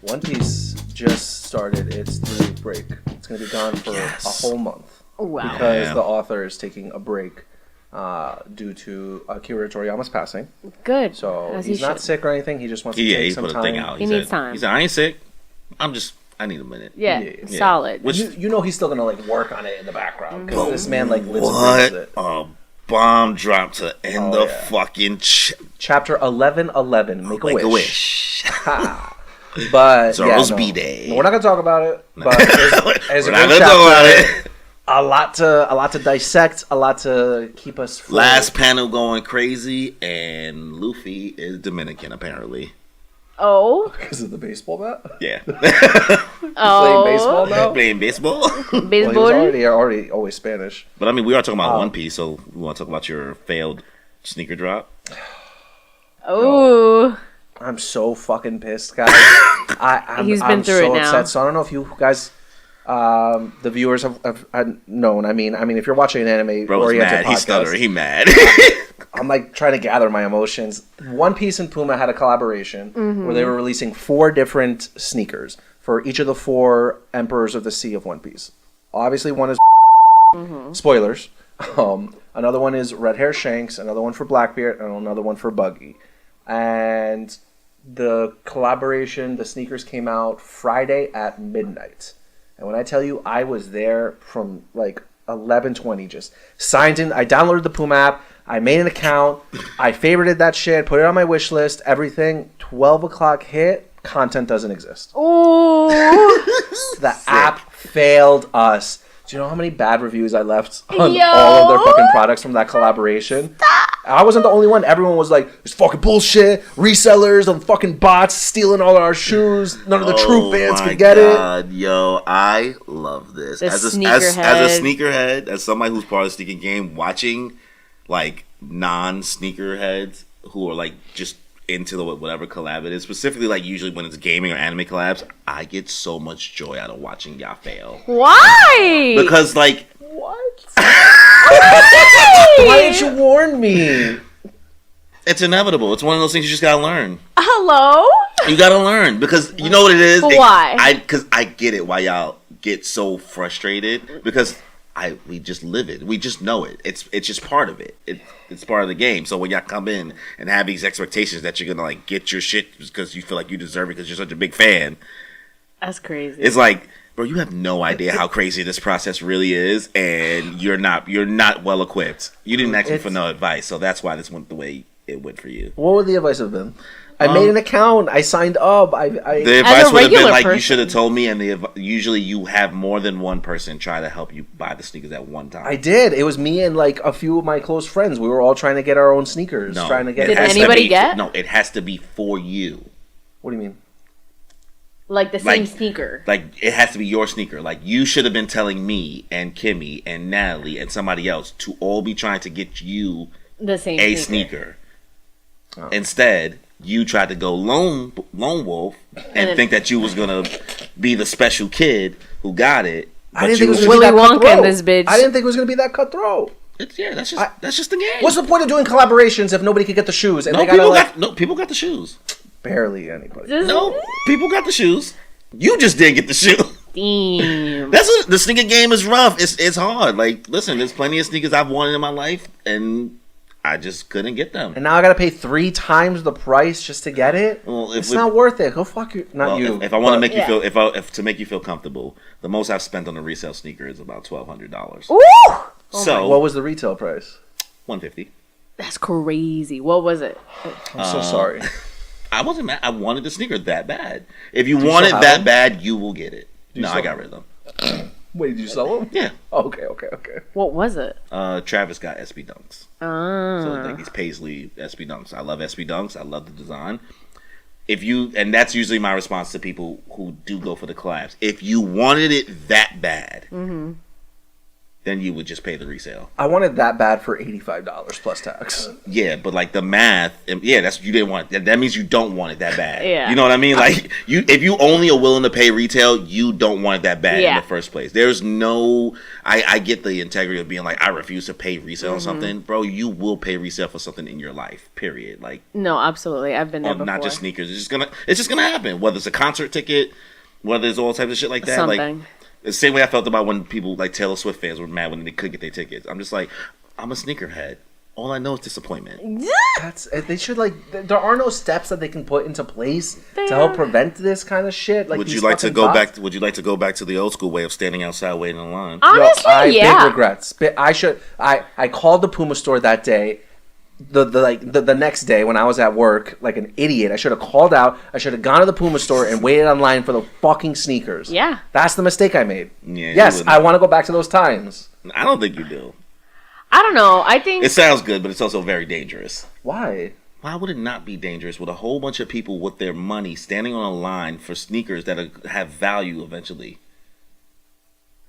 One Piece just started its 3-week break. It's going to be gone for a whole month. Wow. Because the author is taking a break due to Akira Toriyama's passing. Good. So he's not sick or anything. He just wants to take some time. He needs time. He said, I ain't sick. I need a minute. Yeah. Solid. Which, you know he's still going to like work on it in the background. Because this man like lives and breathes it. Bomb drop to end the fucking... Chapter 1111, Make a Wish. But Zoro's B-Day. We're not gonna talk about it. But we're not gonna talk about it. A lot to dissect. A lot to keep us. Full. Last panel going crazy, and Luffy is Dominican apparently. Oh, because of the baseball bat. Yeah. Playing baseball now. Playing baseball. Baseball. Well, he was already always Spanish. But I mean, we are talking about One Piece, so we want to talk about your failed sneaker drop. Oh. I'm so fucking pissed, guys. He's been through so it now. upset. So I don't know if you guys, the viewers, have known. I mean, if you're watching an anime-oriented podcast, he's stuttering. He's mad. I'm like trying to gather my emotions. One Piece and Puma had a collaboration where they were releasing 4 different sneakers for each of the 4 Emperors of the Sea of One Piece. Obviously, one is spoilers. Another one is Red Hair Shanks. Another one for Blackbeard, and another one for Buggy. And the collaboration, the sneakers came out Friday at midnight. And when I tell you, I was there from like 11:20, just signed in. I downloaded the Puma app. I made an account. I favorited that shit, put it on my wish list, everything. 12 o'clock hit, content doesn't exist. Oh. The app failed us. Do you know how many bad reviews I left on all of their fucking products from that collaboration? Stop. I wasn't the only one. Everyone was like, it's fucking bullshit. Resellers and fucking bots stealing all our shoes. None of the true fans could get it. Yo, I love this. As a sneakerhead, as somebody who's part of the sneaker game, watching like non-sneakerheads who are like just into whatever collab it is, specifically like usually when it's gaming or anime collabs, I get so much joy out of watching y'all fail. Why? Because like... What? Why didn't you warn me? It's inevitable. It's one of those things you just gotta learn. Hello? You gotta learn because you know what it is? Why? Because I get it why y'all get so frustrated because we just live it. We just know it. It's just part of it. It's part of the game. So when y'all come in and have these expectations that you're gonna like get your shit because you feel like you deserve it because you're such a big fan. That's crazy. It's like, bro, you have no idea how crazy this process really is, and you're not well equipped. You didn't ask me for no advice, so that's why this went the way it went for you. What would the advice have been? I made an account. I signed up. The advice would have been like, you should have told me, and usually you have more than one person try to help you buy the sneakers at one time. I did. It was me and like a few of my close friends. We were all trying to get our own sneakers. No, trying to get. Did anybody get? No, it has to be for you. What do you mean? Like the same sneaker. Like, it has to be your sneaker. Like, you should have been telling me and Kimmy and Natalie and somebody else to all be trying to get you the same sneaker. Oh. Instead, you tried to go lone wolf and think that you was going to be the special kid who got it. I didn't think it was going to be that cutthroat. This bitch. I didn't think it was going to be that cutthroat. That's just the game. What's the point of doing collaborations if nobody could get the shoes? And people got the shoes. Barely anybody. No, people got the shoes. You just didn't get the shoe. Damn. The sneaker game is rough. It's hard. Like, listen, there's plenty of sneakers I've wanted in my life, and I just couldn't get them. And now I gotta pay 3 times the price just to get it. Well, it's not worth it. Go fuck you. Not you. If I want to make you feel, if to make you feel comfortable, the most I've spent on a resale sneaker is about $1,200. Ooh. So what was the retail price? $150. That's crazy. What was it? I'm so sorry. I wasn't mad. I wanted the sneaker that bad. If you want it that bad, you will get it. No, I got rid of them. Wait, did you sell them? Yeah. Oh, okay. What was it? Travis got SB Dunks. Ah. So like these Paisley SB Dunks. I love SB Dunks. I love the design. And that's usually my response to people who do go for the collabs. If you wanted it that bad, then then you would just pay the resale. I wanted that bad for $85 plus tax. Yeah, but like the math, that's you didn't want it. That means you don't want it that bad. Yeah. You know what I mean? Like if you only are willing to pay retail, you don't want it that bad in the first place. There's no, I get the integrity of being like, I refuse to pay resale on something, bro. You will pay resale for something in your life. Period. Like no, absolutely. I've been there before. Not just sneakers. It's just gonna happen. Whether it's a concert ticket, whether it's all types of shit like that. Something. Like the same way I felt about when people like Taylor Swift fans were mad when they couldn't get their tickets. I'm just like, I'm a sneakerhead. All I know is disappointment. They should there are no steps that they can put into place to help prevent this kind of shit. Like, would you like to go back? Would you like to go back to the old school way of standing outside waiting in line? Honestly, big regrets. I called the Puma store that day. The next day when I was at work like an idiot. I should have called out. I should have gone to the Puma store and waited online for the fucking sneakers. Yeah. That's the mistake I made. Yeah, yes, I want to go back to those times. I don't think you do. I don't know. I think it sounds good, but it's also very dangerous. Why? Why would it not be dangerous with a whole bunch of people with their money standing on a line for sneakers that have value eventually?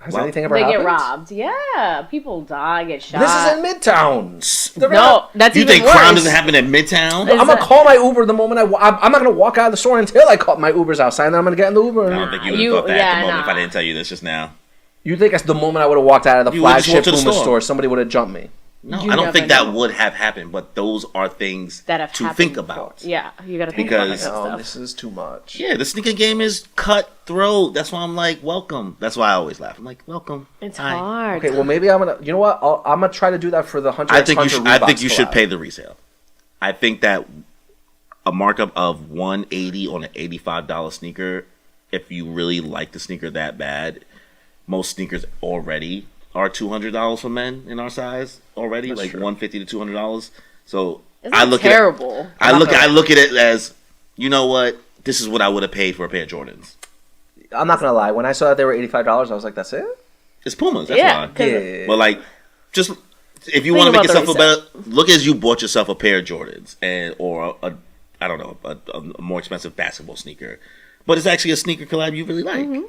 Has anything ever happened? They get robbed. Yeah. People die, get shot. This is in Midtown. No, that's you even think worse. crime doesn't happen in Midtown? I'm going to call my Uber the moment I'm not going to walk out of the store until I call my Uber's outside, and then I'm going to get in the Uber. I don't think you would have thought that at the moment if I didn't tell you this just now. You think that's the moment I would have walked out of the flagship Puma store, somebody would have jumped me? No, I don't think that would have happened, but those are things that have to think about. Yeah, you got to think about that stuff. This is too much. Yeah, the sneaker game is cutthroat. That's why I'm like, welcome. That's why I always laugh. I'm like, welcome. It's hard. Okay, well maybe I'm gonna. You know what? I'm gonna try to do that for the Hunter. I think you should pay the resale. I think that a markup of $180 on an $85 sneaker, if you really like the sneaker that bad, most sneakers already are $200 for men in our size already. That's like true. $150 to $200. So I look terrible. I look at it as, you know what? This is what I would have paid for a pair of Jordans. I'm not gonna lie. When I saw that they were $85, I was like, "That's it." It's Pumas. That's why. Yeah. But like, just if you want to make yourself a better, look as you bought yourself a pair of Jordans or a more expensive basketball sneaker, but it's actually a sneaker collab you really like. Mm-hmm.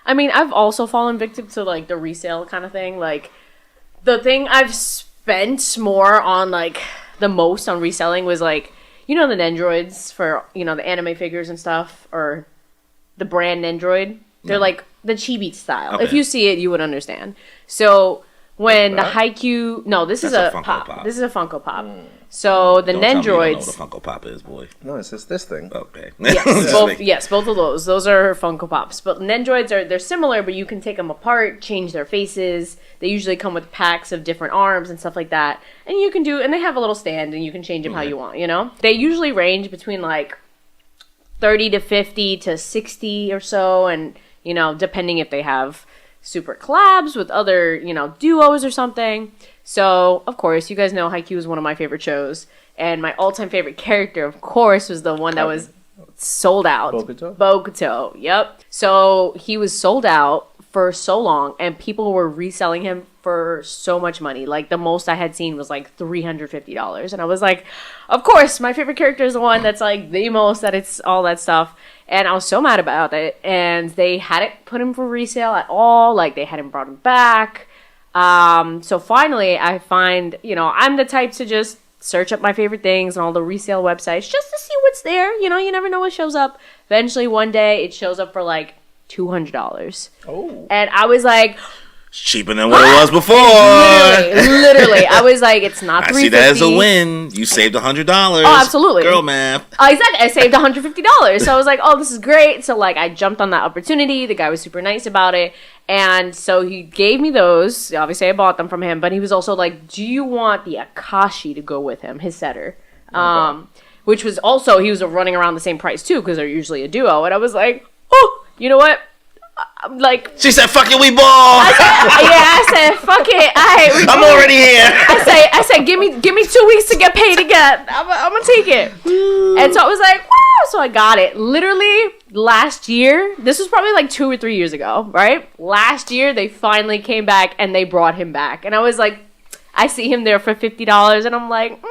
I mean, I've also fallen victim to like the resale kind of thing. Like the thing I've spent more on, like the most on reselling was like, you know, the Nendroids for, you know, the anime figures and stuff, or the brand Nendroid. They're like the Chibi style. Okay. If you see it, you would understand. So when the Haikyuu, this is a pop. This is a Funko Pop. So the Don't Nendroids. Tell me you don't know what a Funko Pop is, boy. No, it's this thing. Okay. Yes, both of those. Those are Funko Pops. But Nendroids they're similar, but you can take them apart, change their faces. They usually come with packs of different arms and stuff like that. And you can and they have a little stand, and you can change them how you want. You know, they usually range between like 30 to 50 to 60 or so, and you know, depending if they have super collabs with other, you know, duos or something. So, of course, you guys know Haikyuu is one of my favorite shows. And my all-time favorite character, of course, was the one that was sold out. Bokuto. Yep. So, he was sold out for so long, and people were reselling him for so much money. Like, the most I had seen was like $350. And I was like, of course, my favorite character is the one that's like the most, that it's all that stuff. And I was so mad about it. And they hadn't put him for resale at all. Like, they hadn't brought him back. So finally, I find, you know, I'm the type to just search up my favorite things on all the resale websites just to see what's there. You know, you never know what shows up. Eventually, one day, it shows up for like $200. Oh. And I was like, cheaper than what it was before. Literally. I was like, it's not $350. I see that as a win. You saved $100. Oh, absolutely. Girl math. Exactly. I saved $150. So I was like, oh, this is great. So like, I jumped on that opportunity. The guy was super nice about it. And so he gave me those. Obviously, I bought them from him. But he was also like, do you want the Akashi to go with him, his setter? Okay. Which was also, he was running around the same price too, because they're usually a duo. And I was like, oh, you know what? Like, she said, "Fuck it, we ball." I said, "Fuck it." I'm already here. I said, give me 2 weeks to get paid again. I'm gonna take it. And so I was like, "Wow!" So I got it. Literally last year. This was probably like 2 or 3 years ago, right? Last year they finally came back and they brought him back, and I was like, I see him there for $50, and I'm like,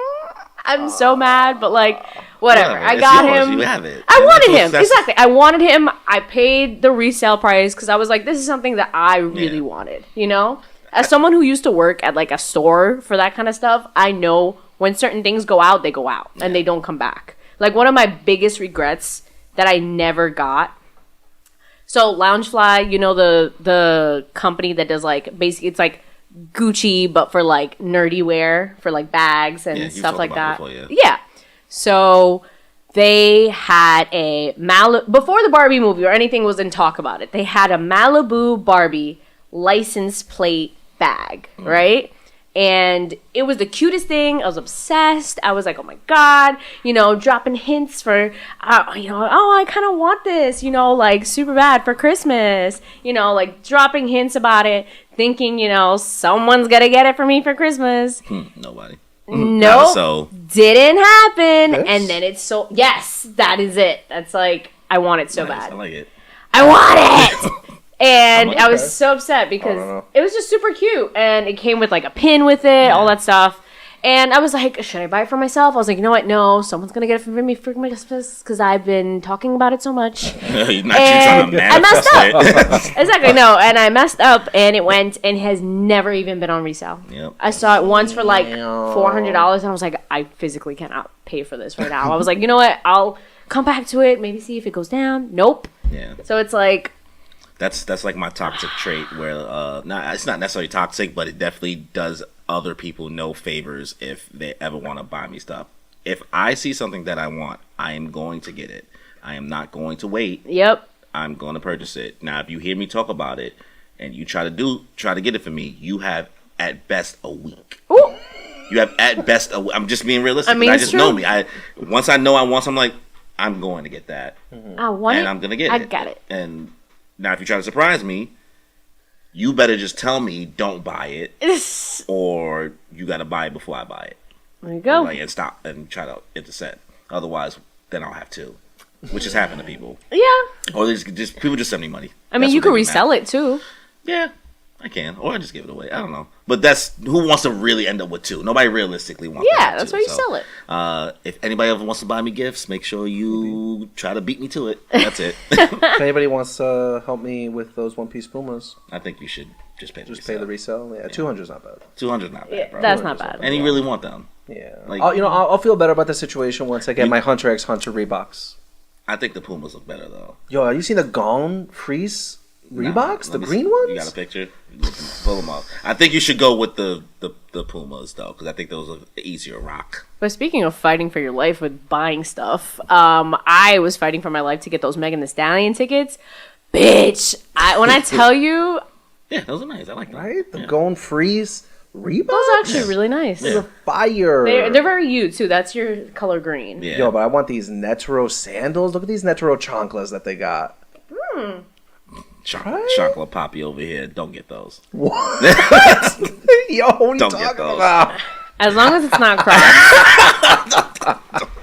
I'm so mad, but like. Whatever. I got him. You have it. I wanted him. Exactly. I wanted him. I paid the resale price because I was like, this is something that I really wanted, you know? As someone who used to work at like a store for that kind of stuff, I know when certain things go out, they go out and they don't come back. Like one of my biggest regrets that I never got. So Loungefly, you know, the company that does like basically it's like Gucci but for like nerdy wear for like bags and stuff like that. Before, yeah. So they had a before the Barbie movie or anything was in talk about it. They had a Malibu Barbie license plate bag, right? And it was the cutest thing. I was obsessed. I was like, oh my God, you know, dropping hints for, you know, oh, I kind of want this, you know, like super bad for Christmas, you know, like dropping hints about it, thinking, you know, someone's going to get it for me for Christmas. Nobody. Nope. So. Didn't happen. This? And then it's so, yes, that is it. That's like, I want it so bad. I like it. I want it. And I was so upset because it was just super cute. And it came with like a pin with it, all that stuff. And I was like, should I buy it for myself? I was like, you know what? No, someone's going to get it for me for Christmas because I've been talking about it so much. Trying to I messed up. Exactly, no. And I messed up and it went and has never even been on resale. Yep. I saw it once for like $400 and I was like, I physically cannot pay for this right now. I was like, you know what? I'll come back to it, maybe see if it goes down. Nope. Yeah. So it's like... That's like my toxic trait where it's not necessarily toxic, but it definitely does other people no favors if they ever want to buy me stuff. If I see something that I want, I am going to get it. I am not going to wait. Yep. I'm going to purchase it. Now, if you hear me talk about it and you try to get it for me, you have at best a week. Ooh. You have at best a week. I'm just being realistic. I mean, I just know me. Once I know I want something, like I'm going to get that. I want it. And I'm going to get it. I got it. And now, if you try to surprise me, you better just tell me don't buy it, or you got to buy it before I buy it. There you go. And stop and try to intercept. Otherwise, then I'll have to, which has happened to people. Yeah. Or they just people just send me money. I mean, you could resell it too. Yeah, I can, or I just give it away. I don't know, but that's who wants to really end up with two. Nobody realistically wants. Yeah, that's why you sell it. If anybody ever wants to buy me gifts, make sure you try to beat me to it. That's it. If anybody wants to help me with those one-piece Pumas, I think you should just pay the resale. Yeah, 200's not bad. 200's not bad, bro. That's not bad. And you really want them. Yeah, like, I'll feel better about the situation once I get my Hunter x Hunter Reeboks. I think the Pumas look better though. Yo, have you seen the Gone Freeze Reeboks, the green ones? You got a picture? Pull them up. I think you should go with the Pumas though, because I think those are easier rock. But speaking of fighting for your life with buying stuff, I was fighting for my life to get those Megan Thee Stallion tickets. Bitch, when I tell you, yeah, those are nice. I like them. Right, the Gone Freeze Reeboks. Those are actually really nice. They're fire. They're very you too. That's your color green. Yeah. Yo, but I want these Netero sandals. Look at these Netero chanclas that they got. Chocolate Poppy over here. Don't get those. What? Yo, what are you talking about? As long as it's not Crocs.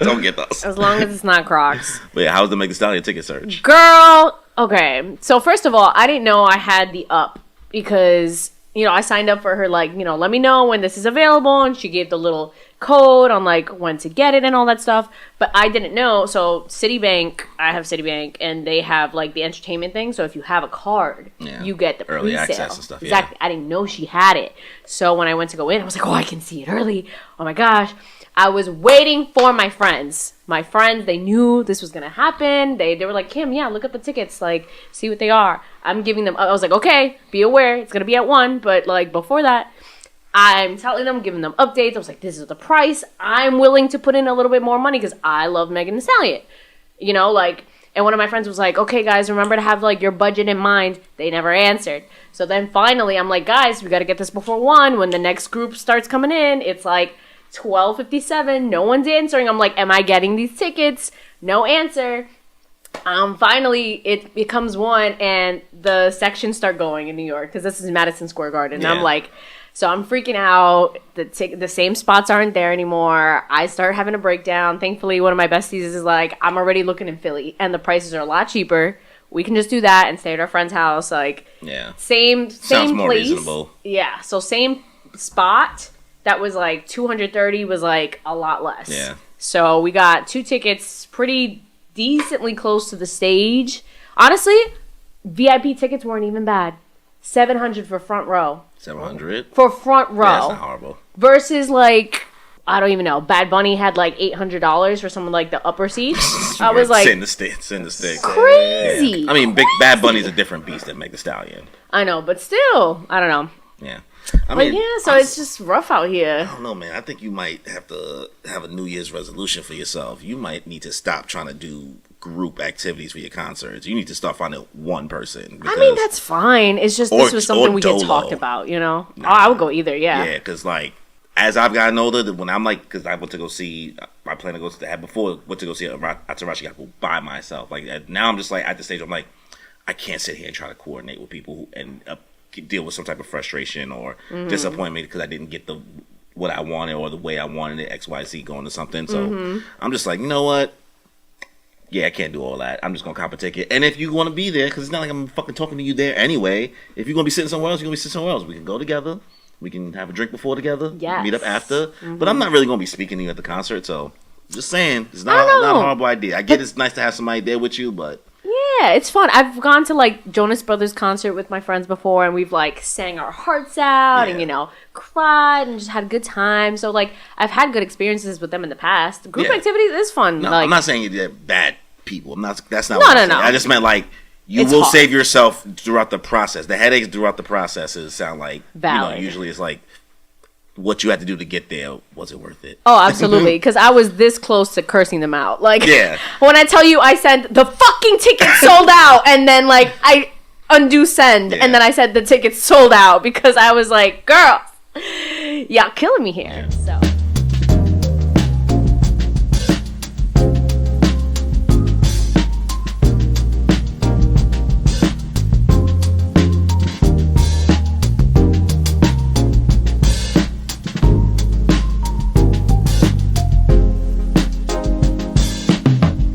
Don't get those. As long as it's not Crocs. But yeah, how's the Megan Thee Stallion ticket search? Girl, okay. So first of all, I didn't know I had the up because, you know, I signed up for her, like, you know, let me know when this is available. And she gave the little code on, like, when to get it and all that stuff. But I didn't know. So Citibank, I have Citibank, and they have, like, the entertainment thing. So if you have a card, you get the early pre-sale. access and stuff. Exactly. Yeah. I didn't know she had it. So when I went to go in, I was like, oh, I can see it early. Oh, my gosh. I was waiting for my friends. My friends, they knew this was going to happen. They were like, Kim, yeah, look up the tickets. Like, see what they are. I'm giving them... I was like, okay, be aware. It's going to be at 1. But, like, before that, I'm telling them, giving them updates. I was like, this is the price. I'm willing to put in a little bit more money because I love Megan Thee Stallion. You know, like... And one of my friends was like, okay, guys, remember to have, like, your budget in mind. They never answered. So then finally, I'm like, guys, we got to get this before 1. When the next group starts coming in, it's like... 12:57, no one's answering. I'm like, am I getting these tickets? No answer. Finally, it becomes 1, and the sections start going in New York because this is Madison Square Garden. Yeah. And I'm like, so I'm freaking out. The same spots aren't there anymore. I start having a breakdown. Thankfully, one of my besties is like, I'm already looking in Philly, and the prices are a lot cheaper. We can just do that and stay at our friend's house. Like, same Sounds more place. Reasonable. Yeah, so same spot. That was like $230 was like a lot less. Yeah. So we got 2 tickets pretty decently close to the stage. Honestly, VIP tickets weren't even bad. $700 for front row. $700 for front row. Yeah, that's not horrible. Versus like, I don't even know. Bad Bunny had like $800 for someone like the upper seats. I was like, send the sticks. Crazy. Yeah. I mean, Bad Bunny's a different beast than Meg Thee Stallion. I know, but still, I don't know. Yeah. So it's just rough out here. I don't know, man. I think you might have to have a New Year's resolution for yourself. You might need to stop trying to do group activities for your concerts. You need to start finding one person. I mean, that's fine. It's just this was something we had talked about, you know? Nah. I would go either, yeah. Yeah, because, like, as I've gotten older, when I'm like, because I went to go see, I plan to go to, before, went to go see Atarashi Gakpo by myself. Like, now I'm just like, at the stage, I'm like, I can't sit here and try to coordinate with people and deal with some type of frustration or disappointment because I didn't get what I wanted or the way I wanted it, XYZ going to something. So I'm just like, you know what? Yeah, I can't do all that. I'm just going to cop a ticket. And if you want to be there, because it's not like I'm fucking talking to you there anyway, if you're going to be sitting somewhere else, you're going to be sitting somewhere else. We can go together. We can have a drink before together. Yes. Meet up after. But I'm not really going to be speaking to you at the concert. So just saying, it's not a horrible idea. I get it's nice to have somebody there with you, but... Yeah, it's fun. I've gone to like Jonas Brothers concert with my friends before, and we've like sang our hearts out and, you know, cried and just had a good time. So like I've had good experiences with them in the past. Group activities is fun. No, like, I'm not saying they're bad people. That's not what I'm saying. I just meant like it's will hard. save yourself throughout the process. The headaches throughout the processes sound like valid. You know, usually it's like what you had to do to get there, was it worth it? Oh, absolutely. Because I was this close to cursing them out. Like, yeah. When I tell you I said the fucking ticket sold out, and then like I undo send, and then I said the ticket sold out because I was like, girl, y'all killing me here. So.